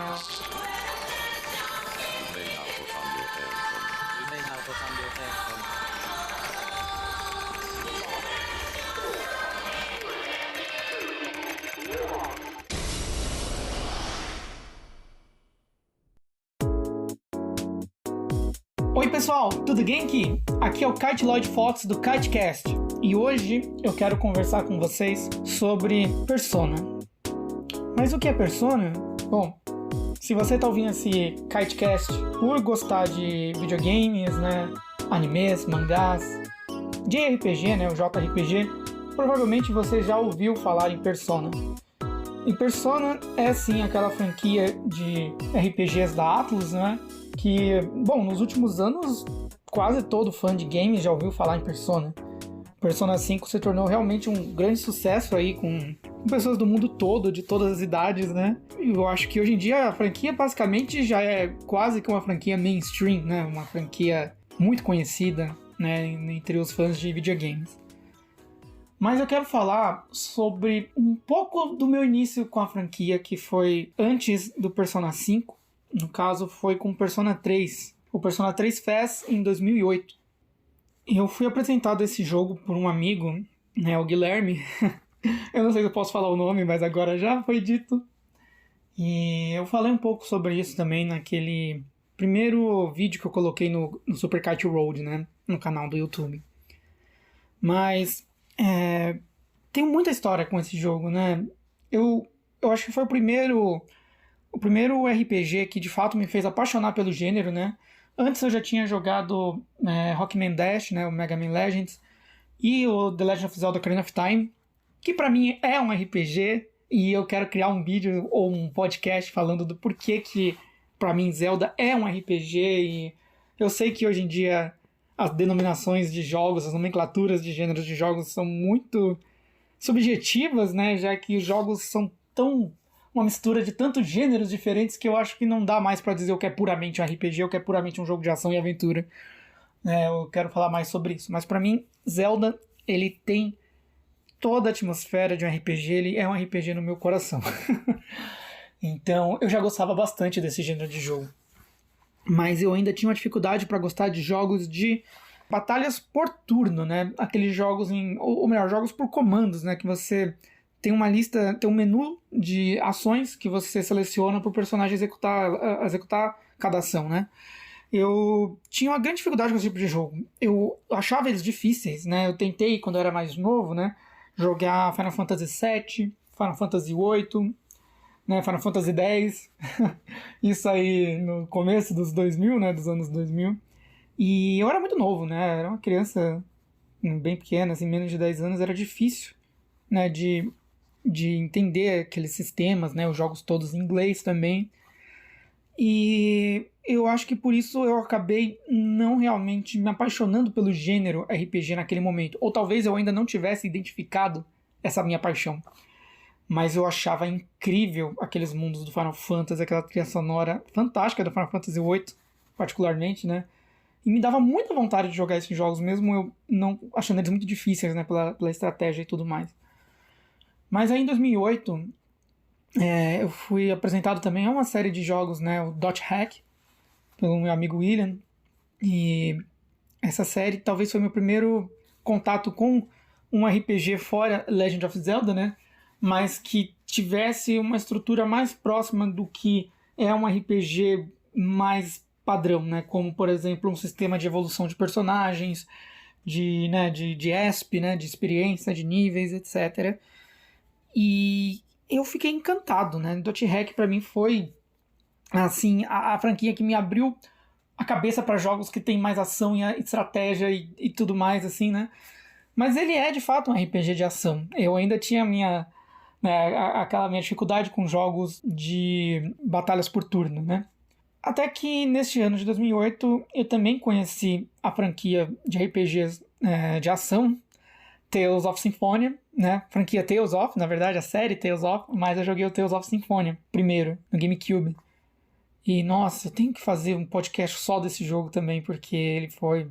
may now put on your headphones. You may now put on your headphones. Oi pessoal, tudo Genki? Aqui é o Kite Lloyd Fox do KiteCast e hoje eu quero conversar com vocês sobre Persona. Mas o que é Persona? Bom, se você está ouvindo esse KiteCast por gostar de videogames, né, animes, mangás, de RPG, né, o JRPG, provavelmente você já ouviu falar em Persona. E Persona é sim aquela franquia de RPGs da Atlus, né? Que, bom, nos últimos anos quase todo fã de games já ouviu falar em Persona. Persona 5 se tornou realmente um grande sucesso aí com pessoas do mundo todo, de todas as idades, né? E eu acho que hoje em dia a franquia basicamente já é quase que uma franquia mainstream, né? Uma franquia muito conhecida, né, entre os fãs de videogames. Mas eu quero falar sobre um pouco do meu início com a franquia, que foi antes do Persona 5. No caso, foi com o Persona 3. O Persona 3 Fest em 2008. Eu fui apresentado esse jogo por um amigo, né, o Guilherme. Eu não sei se eu posso falar o nome, mas agora já foi dito. E eu falei um pouco sobre isso também naquele primeiro vídeo que eu coloquei no Super Kite Road, né, no canal do YouTube. Mas tem muita história com esse jogo, né? Eu acho que foi o primeiro RPG que de fato me fez apaixonar pelo gênero, né? Antes eu já tinha jogado Rockman Dash, né, o Mega Man Legends, e o The Legend of Zelda Ocarina of Time, que pra mim é um RPG, e eu quero criar um vídeo ou um podcast falando do porquê que pra mim Zelda é um RPG, e eu sei que hoje em dia as denominações de jogos, as nomenclaturas de gêneros de jogos são muito subjetivas, né, já que os jogos são uma mistura de tantos gêneros diferentes que eu acho que não dá mais pra dizer o que é puramente um RPG, o que é puramente um jogo de ação e aventura. Eu quero falar mais sobre isso. Mas pra mim, Zelda, ele tem toda a atmosfera de um RPG, ele é um RPG no meu coração. Então, eu já gostava bastante desse gênero de jogo. Mas eu ainda tinha uma dificuldade pra gostar de jogos de batalhas por turno, né? Aqueles jogos ou melhor, jogos por comandos, né? Que você tem uma lista, tem um menu de ações que você seleciona para o personagem executar cada ação, né? Eu tinha uma grande dificuldade com esse tipo de jogo. Eu achava eles difíceis, né? Eu tentei, quando eu era mais novo, né, jogar Final Fantasy VII, Final Fantasy VIII, né, Final Fantasy X. Isso aí no começo dos 2000, né, dos anos 2000. E eu era muito novo, né? Era uma criança bem pequena, assim, menos de 10 anos, era difícil, né, de entender aqueles sistemas, né, os jogos todos em inglês também. E eu acho que por isso eu acabei não realmente me apaixonando pelo gênero RPG naquele momento. Ou talvez eu ainda não tivesse identificado essa minha paixão. Mas eu achava incrível aqueles mundos do Final Fantasy, aquela trilha sonora fantástica do Final Fantasy VIII, particularmente, né? E me dava muita vontade de jogar esses jogos, mesmo eu não achando eles muito difíceis, né, pela estratégia e tudo mais. Mas aí em 2008, eu fui apresentado também a uma série de jogos, né, o Dot Hack, pelo meu amigo William. E essa série talvez foi meu primeiro contato com um RPG fora Legend of Zelda, né, mas que tivesse uma estrutura mais próxima do que é um RPG mais padrão, né, como, por exemplo, um sistema de evolução de personagens, de ESP, né, de experiência, de níveis, etc., e eu fiquei encantado, né? Dot Hack pra mim foi assim, a franquia que me abriu a cabeça para jogos que tem mais ação e estratégia e tudo mais, assim, né? Mas ele é de fato um RPG de ação. Eu ainda tinha aquela minha dificuldade com jogos de batalhas por turno, né? Até que neste ano de 2008 eu também conheci a franquia de RPGs de ação, Tales of Symphonia, né? Franquia Tales of, na verdade, a série Tales of, mas eu joguei o Tales of Symphonia primeiro, no GameCube. E, nossa, eu tenho que fazer um podcast só desse jogo também, porque ele foi,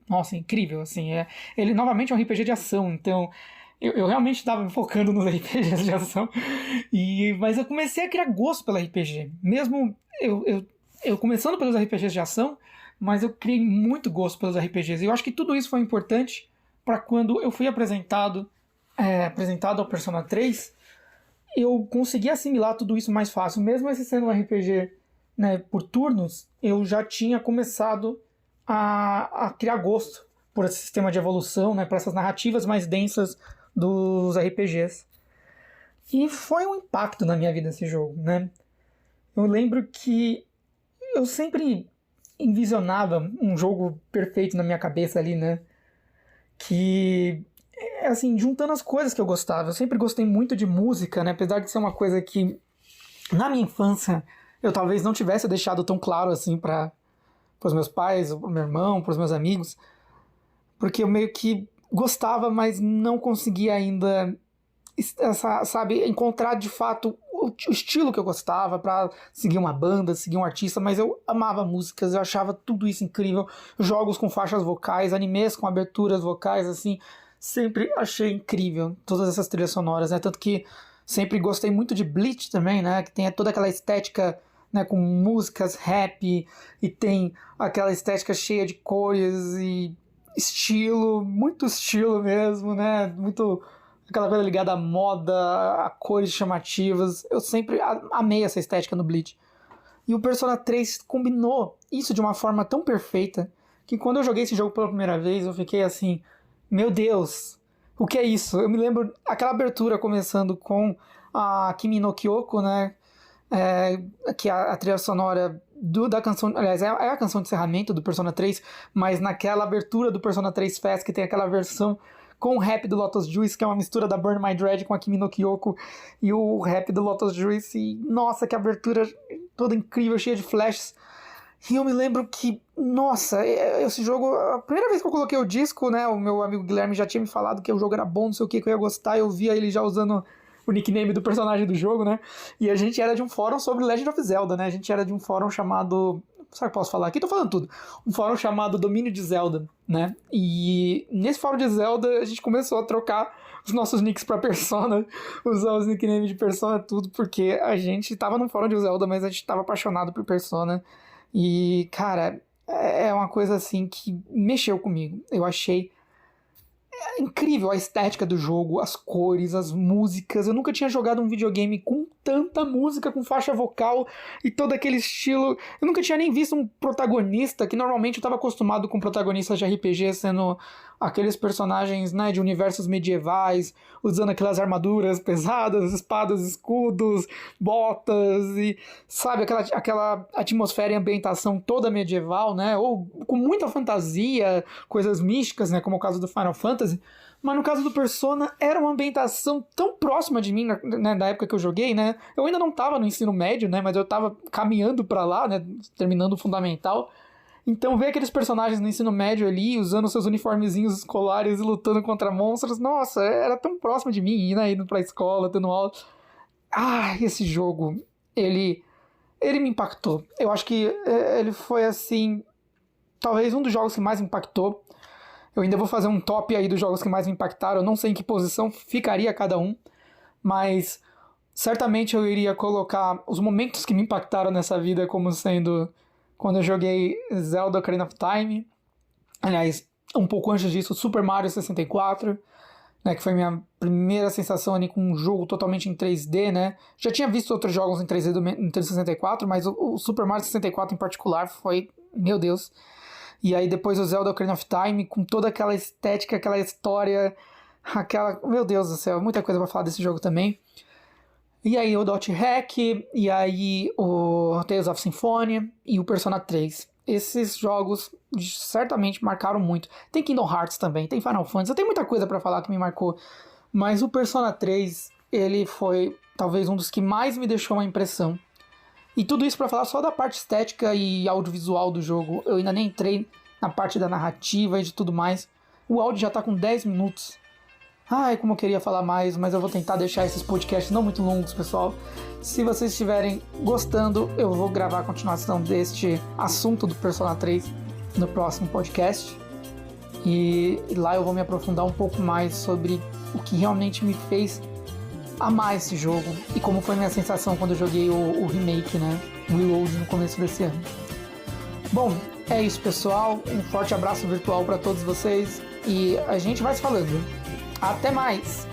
nossa, incrível, assim. Ele, novamente, é um RPG de ação, então eu realmente estava me focando nos RPGs de ação, mas eu comecei a criar gosto pelo RPG. Mesmo eu começando pelos RPGs de ação, mas eu criei muito gosto pelos RPGs. E eu acho que tudo isso foi importante para quando eu fui apresentado ao Persona 3, eu consegui assimilar tudo isso mais fácil. Mesmo esse sendo um RPG, né, por turnos, eu já tinha começado a criar gosto por esse sistema de evolução, né, por essas narrativas mais densas dos RPGs. E foi um impacto na minha vida esse jogo, né? Eu lembro que eu sempre envisionava um jogo perfeito na minha cabeça ali, né? Que, assim, juntando as coisas que eu gostava. Eu sempre gostei muito de música, né? Apesar de ser uma coisa que, na minha infância, eu talvez não tivesse deixado tão claro, assim, para os meus pais, pro meu irmão, para os meus amigos. Porque eu meio que gostava, mas não conseguia ainda, sabe, encontrar de fato o estilo que eu gostava para seguir uma banda, seguir um artista, mas eu amava músicas, eu achava tudo isso incrível, jogos com faixas vocais, animes com aberturas vocais, assim, sempre achei incrível todas essas trilhas sonoras, né, tanto que sempre gostei muito de Bleach também, né, que tem toda aquela estética, né, com músicas rap, e tem aquela estética cheia de cores e estilo, muito estilo mesmo, né, muito aquela coisa ligada à moda, a cores chamativas. Eu sempre amei essa estética no Bleach. E o Persona 3 combinou isso de uma forma tão perfeita que quando eu joguei esse jogo pela primeira vez, eu fiquei assim, meu Deus, o que é isso? Eu me lembro aquela abertura começando com a Kimi no Kyoko, né? Que é a trilha sonora da canção, aliás, é a canção de encerramento do Persona 3, mas naquela abertura do Persona 3 Fest, que tem aquela versão com o rap do Lotus Juice, que é uma mistura da Burn My Dread com a Kimi no Kyoko, e o rap do Lotus Juice, e nossa, que abertura toda incrível, cheia de flashes. E eu me lembro que, nossa, esse jogo, a primeira vez que eu coloquei o disco, né, o meu amigo Guilherme já tinha me falado que o jogo era bom, não sei o que eu ia gostar, eu via ele já usando o nickname do personagem do jogo, né, e a gente era de um fórum sobre Legend of Zelda, né, a gente era de um fórum chamado... Será que posso falar aqui? Tô falando tudo. Um fórum chamado Domínio de Zelda, né? E nesse fórum de Zelda a gente começou a trocar os nossos nicks pra Persona, usar os nicknames de Persona, tudo, porque a gente tava num fórum de Zelda, mas a gente tava apaixonado por Persona. E, cara, é uma coisa assim que mexeu comigo. Eu achei incrível a estética do jogo, as cores, as músicas. Eu nunca tinha jogado um videogame com tanta música, com faixa vocal e todo aquele estilo. Eu nunca tinha nem visto um protagonista, que normalmente eu estava acostumado com protagonistas de RPG sendo aqueles personagens, né, de universos medievais, usando aquelas armaduras pesadas, espadas, escudos, botas e, sabe, aquela atmosfera e ambientação toda medieval, né, ou com muita fantasia, coisas místicas, né, como o caso do Final Fantasy. Mas no caso do Persona, era uma ambientação tão próxima de mim, né, da época que eu joguei, né? Eu ainda não estava no ensino médio, né? Mas eu estava caminhando para lá, né? Terminando o fundamental. Então ver aqueles personagens no ensino médio ali, usando seus uniformezinhos escolares e lutando contra monstros, nossa, era tão próximo de mim, né? Indo pra escola, tendo aula. Ah, esse jogo, ele me impactou. Eu acho que ele foi, assim, talvez um dos jogos que mais impactou. Eu ainda vou fazer um top aí dos jogos que mais me impactaram. Eu não sei em que posição ficaria cada um, mas certamente eu iria colocar os momentos que me impactaram nessa vida como sendo quando eu joguei Zelda Ocarina of Time. Aliás, um pouco antes disso, Super Mario 64, né, que foi minha primeira sensação ali com um jogo totalmente em 3D, né? Já tinha visto outros jogos em 3D do Nintendo 64, mas o Super Mario 64 em particular foi, meu Deus... E aí depois o Zelda Ocarina of Time, com toda aquela estética, aquela história, meu Deus do céu, muita coisa pra falar desse jogo também. E aí o Dot Hack, e aí o Tales of Symphonia e o Persona 3. Esses jogos certamente marcaram muito. Tem Kingdom Hearts também, tem Final Fantasy, tem muita coisa pra falar que me marcou. Mas o Persona 3, ele foi talvez um dos que mais me deixou uma impressão. E tudo isso pra falar só da parte estética e audiovisual do jogo. Eu ainda nem entrei na parte da narrativa e de tudo mais. O áudio já tá com 10 minutos. Ai, como eu queria falar mais, mas eu vou tentar deixar esses podcasts não muito longos, pessoal. Se vocês estiverem gostando, eu vou gravar a continuação deste assunto do Persona 3 no próximo podcast. E lá eu vou me aprofundar um pouco mais sobre o que realmente me fez amar esse jogo e como foi minha sensação quando eu joguei o remake, né? O Reload no começo desse ano. Bom, é isso, pessoal. Um forte abraço virtual para todos vocês e a gente vai se falando. Até mais!